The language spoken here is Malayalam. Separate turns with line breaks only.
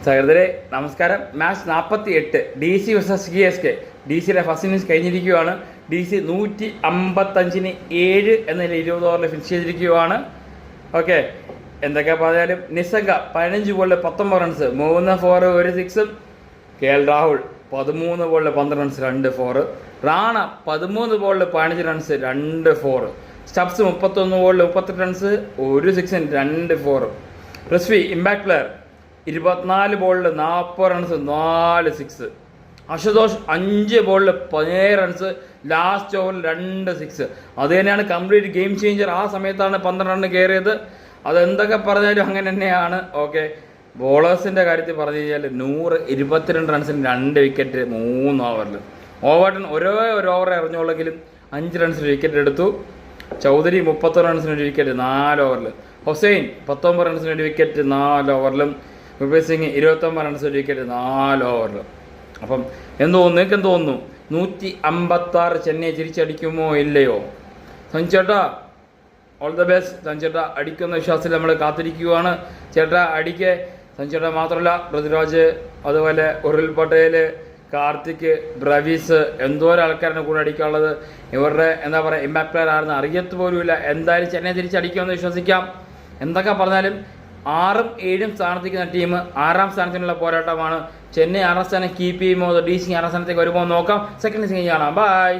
സഹോദരെ നമസ്കാരം. Match 48 DC vs CSK. DCയുടെ ഫസ്റ്റ് ഇന്നിങ്സ് കഴിഞ്ഞിരിക്കുകയാണ്. DC 155-ന് 7 എന്നതിൽ 20 ഓവറിൽ ഫിനിഷ് ചെയ്തിരിക്കുകയാണ്. ഓക്കെ, എന്തൊക്കെ പറഞ്ഞാലും നിസ്സംഗ 15 ബോളിൽ 19 റൺസ്, 3 4 1 6. KL രാഹുൽ 13 ബോളിൽ 12 റൺസ്, 2 4. റാണ 13 ബോളിൽ 15 റൺസ്, 2 4. സ്റ്റബ്സ് 31 ബോളിൽ 38 റൺസ്, 1 6, 2 4. റിസ്വി ഇമ്പാക്ട് പ്ലെയർ 24 ബോളിൽ 40 റൺസ്, 4 6. അശുതോഷ് 5 ബോളിൽ 17 റൺസ്, ലാസ്റ്റ് ഓവറിൽ 2 6. അത് തന്നെയാണ് കംപ്ലീറ്റ് ഗെയിം ചേഞ്ചർ. ആ സമയത്താണ് 12 റണ്ണ് കയറിയത്. അതെന്തൊക്കെ പറഞ്ഞാലും അങ്ങനെ തന്നെയാണ്. ഓക്കെ, ബോളേഴ്സിൻ്റെ കാര്യത്തിൽ പറഞ്ഞു കഴിഞ്ഞാൽ 122 റൺസിന് 2 വിക്കറ്റ് 3 ഓവറിൽ. ഓവർട്ടൺ ഒരു ഓവർ എറിഞ്ഞുള്ളെങ്കിലും 5 റൺസിന് വിക്കറ്റ് എടുത്തു. ചൗധരി 30 റൺസിന് 1 വിക്കറ്റ് 4 ഓവറിൽ. ഹുസൈൻ 19 റൺസിന് 1 വിക്കറ്റ് 4 ഓവറിലും. ഗുർപ്രീത് സിംഗ് 29 റൺസ്, 1 വിക്കറ്റ് 4 ഓവറിലും. അപ്പം നിങ്ങൾക്ക് എന്ത് തോന്നുന്നു? 156 ചെന്നൈ തിരിച്ചടിക്കുമോ ഇല്ലയോ? സഞ്ജുചേട്ടാ ഓൾ ദ ബെസ്റ്റ്. സഞ്ജുചേട്ടാ അടിക്കുന്ന വിശ്വാസത്തിൽ നമ്മൾ കാത്തിരിക്കുകയാണ്. ചേട്ടാ അടിക്ക്. സഞ്ജുചേട്ടാ മാത്രമല്ല, പൃഥ്വിരാജ്, അതുപോലെ ഉർവിൽ പട്ടേൽ, കാർത്തിക്, ബ്രവീസ്, എന്തോരം ആൾക്കാരാണ് കൂടെ അടിക്കാനുള്ളത്. ഇവരുടെ എന്താ പറയുക, ഇമ്പാക്ട് പ്ലെയർ ആണെന്ന് അറിയത്ത് പോലുമില്ല. എന്തായാലും ചെന്നൈ തിരിച്ചടിക്കുമെന്ന് വിശ്വസിക്കാം. എന്തൊക്കെ പറഞ്ഞാലും 6ഉം 7ഉം സ്ഥാനത്തേക്കുന്ന ടീം 6ാം സ്ഥാനത്തിനുള്ള പോരാട്ടമാണ്. ചെന്നൈ 6ാം സ്ഥാനം കീപ്പ് ചെയ്യുമോ, DC 6ാം സ്ഥാനത്തേക്ക് വരുമോ നോക്കാം. സെക്കൻഡ് ഇന്നിംഗ്സ് കാണാം. ബൈ.